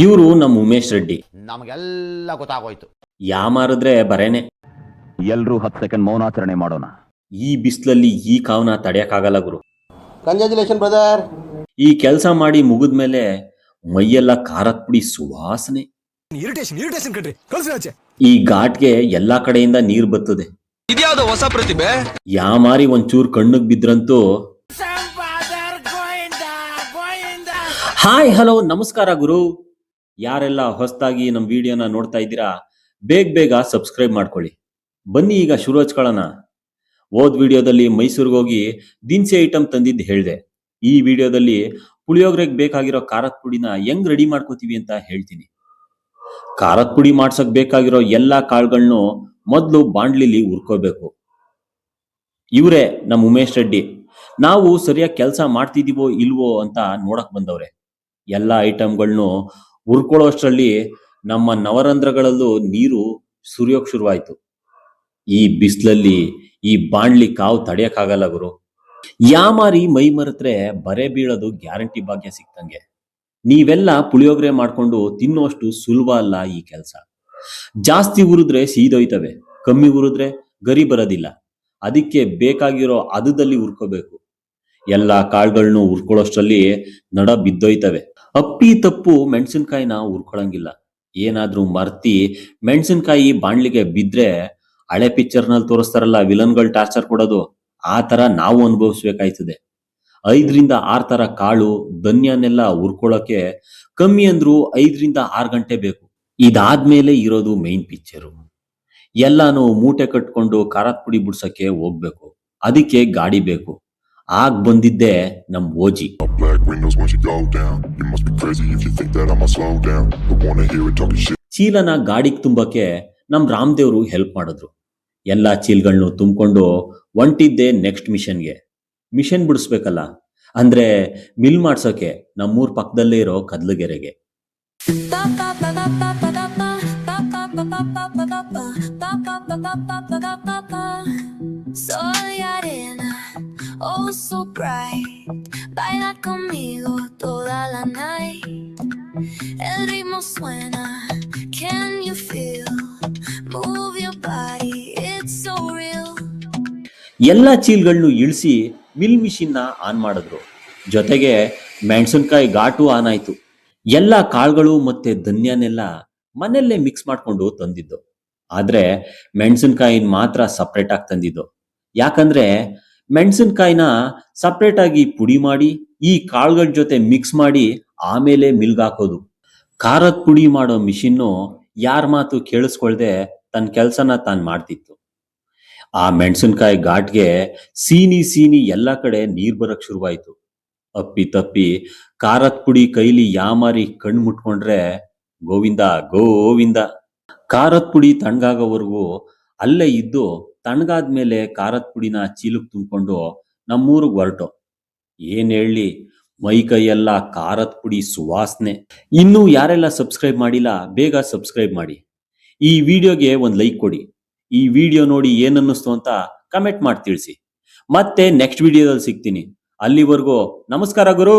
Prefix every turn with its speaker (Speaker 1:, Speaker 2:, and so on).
Speaker 1: ಇವರು ನಮ್ಮ ಉಮೇಶ್ ರೆಡ್ಡಿ.
Speaker 2: ನಮಗೆಲ್ಲ ಗೊತ್ತಾಗೋಯ್ತು.
Speaker 1: ಯಾಮಾರಿದ್ರೆ ಬರೇನೆ.
Speaker 3: ಎಲ್ರೂ 10 ಸೆಕೆಂಡ್ ಮೌನಾಚರಣೆ ಮಾಡೋಣ.
Speaker 1: ಈ ಬಿಸಿಲಲ್ಲಿ ಈ ಕಾವನ ತಡೆಯಕ್ಕಾಗಲ್ಲ ಗುರು.
Speaker 2: Congratulation brother.
Speaker 1: ಈ ಕೆಲಸ ಮಾಡಿ ಮುಗಿದ್ಮೇಲೆ ಮೈಯೆಲ್ಲ ಖಾರದ ಪುಡಿ ಸುವಾಸನೆ. ಈ ಘಾಟ್ಗೆ ಎಲ್ಲಾ ಕಡೆಯಿಂದ ನೀರ್ ಬರ್ತದೆ.
Speaker 4: ಇದ್ಯಾವುದೋ ಹೊಸ ಪ್ರತಿಭೆ.
Speaker 1: ಯಾಮಾರಿ ಒಂಚೂರ್ ಕಣ್ಣಿಗೆ ಬಿದ್ರಂತೂ ಹಾಯ್ ಹಲೋ ನಮಸ್ಕಾರ ಗುರು. ಯಾರೆಲ್ಲ ಹೊಸದಾಗಿ ನಮ್ಮ ವಿಡಿಯೋನ ನೋಡ್ತಾ ಇದ್ದೀರಾ ಬೇಗ ಸಬ್ಸ್ಕ್ರೈಬ್ ಮಾಡ್ಕೊಳ್ಳಿ. ಬನ್ನಿ ಈಗ ಶುರು ಹಚ್ಕೊಳ್ಳೋಣ. ಹೋದ್ ವಿಡಿಯೋದಲ್ಲಿ ಮೈಸೂರಿಗೆ ಹೋಗಿ ದಿನಸಿ ಐಟಮ್ ತಂದಿದ್ದು ಹೇಳಿದೆ. ಈ ವಿಡಿಯೋದಲ್ಲಿ ಪುಳಿಯೋಗರೆಗೆ ಬೇಕಾಗಿರೋ ಖಾರದ ಪುಡಿನ ಹೆಂಗ್ ರೆಡಿ ಮಾಡ್ಕೋತೀವಿ ಅಂತ ಹೇಳ್ತೀನಿ. ಖಾರದ ಪುಡಿ ಮಾಡ್ಸಕ್ ಬೇಕಾಗಿರೋ ಎಲ್ಲಾ ಕಾಳುಗಳನ್ನು ಮೊದಲು ಬಾಂಡ್ಲಿಲಿ ಹುರ್ಕೋಬೇಕು. ಇವರೇ ನಮ್ಮ ಉಮೇಶ್ ರೆಡ್ಡಿ. ನಾವು ಸರಿಯಾಗಿ ಕೆಲಸ ಮಾಡ್ತಿದೀವೋ ಇಲ್ವೋ ಅಂತ ನೋಡಕ್ ಬಂದವ್ರೆ. ಎಲ್ಲ ಐಟಮ್ಗಳನ್ನು ಹುರ್ಕೊಳ್ಳೋಷ್ಟರಲ್ಲಿ ನಮ್ಮ ನವರಂಧ್ರಗಳಲ್ಲೂ ನೀರು ಸುರಿಯೋಕ್ ಶುರುವಾಯ್ತು. ಈ ಬಿಸಿಲಲ್ಲಿ ಈ ಬಾಣ್ಲಿ ಕಾವು ತಡೆಯಕ್ಕಾಗಲ್ಲ ಗುರು. ಯಾಮಾರಿ ಮೈ ಮರೆತ್ರೆ ಬರೆ ಬೀಳೋದು ಗ್ಯಾರಂಟಿ ಭಾಗ್ಯ ಸಿಕ್ತಂಗೆ. ನೀವೆಲ್ಲ ಪುಳಿಯೋಗರೆ ಮಾಡ್ಕೊಂಡು ತಿನ್ನೋಷ್ಟು ಸುಲಭ ಅಲ್ಲ ಈ ಕೆಲಸ. ಜಾಸ್ತಿ ಉರಿದ್ರೆ ಸೀದೋಯ್ತವೆ, ಕಮ್ಮಿ ಉರಿದ್ರೆ ಗರಿ ಬರೋದಿಲ್ಲ. ಅದಕ್ಕೆ ಬೇಕಾಗಿರೋ ಹದದಲ್ಲಿ ಹುರ್ಕೋಬೇಕು. ಎಲ್ಲ ಕಾಳುಗಳನ್ನು ಹುರ್ಕೊಳ್ಳೋಷ್ಟರಲ್ಲಿ ನಡ ಬಿದ್ದೋಯ್ತವೆ. ಅಪ್ಪಿ ತಪ್ಪು ಮೆಣಸಿನ್ಕಾಯಿನ ಹುರ್ಕೊಳಂಗಿಲ್ಲ. ಏನಾದ್ರೂ ಮರ್ತಿ ಮೆಣಸಿನ್ಕಾಯಿ ಬಾಣ್ಲಿಗೆ ಬಿದ್ರೆ ಹಳೆ ಪಿಕ್ಚರ್ನಲ್ಲಿ ತೋರಿಸ್ತಾರಲ್ಲ ವಿಲನ್ಗಳು ಟಾರ್ಚರ್ ಕೊಡೋದು, ಆ ತರ ನಾವು ಅನುಭವಿಸ್ಬೇಕಾಯ್ತದೆ. 5ರಿಂದ 6 ತರ ಕಾಳು ಧನ್ಯನೆಲ್ಲ ಹುರ್ಕೊಳ್ಳೋಕೆ ಕಮ್ಮಿ ಅಂದ್ರೂ 5ರಿಂದ 6 ಗಂಟೆ ಬೇಕು. ಇದಾದ್ಮೇಲೆ ಇರೋದು ಮೈನ್ ಪಿಕ್ಚರು. ಎಲ್ಲಾನು ಮೂಟೆ ಕಟ್ಕೊಂಡು ಖಾರದ ಪುಡಿ ಬಿಡ್ಸಕ್ಕೆ ಹೋಗ್ಬೇಕು. ಅದಕ್ಕೆ ಗಾಡಿ ಬೇಕು. ಆಗ ಬಂದಿದ್ದೆ ನಮ್ ಓಜಿ. ಚೀಲನ ಗಾಡಿಗೆ ತುಂಬಕ್ಕೆ ನಮ್ ರಾಮದೇವ್ರು ಹೆಲ್ಪ್ ಮಾಡಿದ್ರು. ಎಲ್ಲಾ ಚೀಲ್ಗಳನ್ನು ತುಂಬಿಕೊಂಡು ಹೊಂಟಿದ್ದೆ ನೆಕ್ಸ್ಟ್ ಮಿಷನ್ಗೆ. ಮಿಷನ್ ಬಿಡಿಸ್ಬೇಕಲ್ಲ, ಅಂದ್ರೆ ಮಿಲ್ ಮಾಡ್ಸೋಕೆ ನಮ್ಮೂರ್ ಪಕ್ಕದಲ್ಲೇ ಇರೋ ಕದ್ಲಗೆರೆಗೆ.
Speaker 5: Oh, so bright, baila conmigo toda la night. El ritmo suena, can you feel? Move your body, it's so real.
Speaker 1: ಎಲ್ಲಾ ಚೀಲ್ಗಳನ್ನು ಇಳಿಸಿ ಮಿಲ್ ಮಿಷಿನ್ ನ ಆನ್ ಮಾಡಿದ್ರು. ಜೊತೆಗೆ ಮೆಣಸಿನ್ಕಾಯಿ ಘಾಟು ಆನ್ ಆಯ್ತು. ಎಲ್ಲಾ ಕಾಳುಗಳು ಮತ್ತೆ ಧನ್ಯನೆಲ್ಲ ಮನೆಯಲ್ಲೇ ಮಿಕ್ಸ್ ಮಾಡ್ಕೊಂಡು ತಂದಿದ್ದು. ಆದ್ರೆ ಮೆಣಸಿನ್ಕಾಯಿನ ಮಾತ್ರ ಸಪ್ರೇಟ್ ಆಗಿ ತಂದಿದ್ದು. ಯಾಕಂದ್ರೆ ಮೆಣಸಿನ್ಕಾಯಿನ ಸಪ್ರೇಟ್ ಆಗಿ ಪುಡಿ ಮಾಡಿ ಈ ಕಾಳುಗಳ ಜೊತೆ ಮಿಕ್ಸ್ ಮಾಡಿ ಆಮೇಲೆ ಮಿಲ್ಗ್ ಹಾಕೋದು. ಖಾರದ ಪುಡಿ ಮಾಡೋ ಮಿಷಿನ್ನು ಯಾರ ಮಾತು ಕೇಳಿಸ್ಕೊಳ್ದೆ ತನ್ನ ಕೆಲಸನ ತಾನು ಮಾಡ್ತಿತ್ತು. ಆ ಮೆಣಸಿನ್ಕಾಯಿ ಘಾಟ್ಗೆ ಸೀನಿ ಎಲ್ಲ ಕಡೆ ನೀರ್ ಬರಕ್ ಶುರುವಾಯ್ತು. ಅಪ್ಪಿ ತಪ್ಪಿ ಖಾರದ ಪುಡಿ ಕೈಲಿ ಯಾಮಾರಿ ಕಣ್ಣು ಮುಟ್ಕೊಂಡ್ರೆ ಗೋವಿಂದ ಗೋವಿಂದ. ಖಾರದ ಪುಡಿ ತಣ್ಣಗಾಗೋವರೆಗೂ ಅಲ್ಲೇ ಇದ್ದು ತಣ್ಣಗಾದ್ಮೇಲೆ ಖಾರದ ಪುಡಿನ ಚೀಲಕ್ಕೆ ತುಂಬಿಕೊಂಡು ನಮ್ಮೂರಿಗೆ ಹೊರಟು. ಏನ್ ಹೇಳಿ, ಮೈ ಕೈಯೆಲ್ಲ ಖಾರದ ಪುಡಿ ಸುವಾಸನೆ. ಇನ್ನೂ ಯಾರೆಲ್ಲ ಸಬ್ಸ್ಕ್ರೈಬ್ ಮಾಡಿಲ್ಲ ಬೇಗ ಸಬ್ಸ್ಕ್ರೈಬ್ ಮಾಡಿ. ಈ ವಿಡಿಯೋಗೆ ಒಂದು ಲೈಕ್ ಕೊಡಿ. ಈ ವಿಡಿಯೋ ನೋಡಿ ಏನನ್ನಿಸ್ತು ಅಂತ ಕಮೆಂಟ್ ಮಾಡಿ ತಿಳಿಸಿ. ಮತ್ತೆ ನೆಕ್ಸ್ಟ್ ವಿಡಿಯೋದಲ್ಲಿ ಸಿಗ್ತೀನಿ. ಅಲ್ಲಿವರೆಗೂ ನಮಸ್ಕಾರ ಗುರು.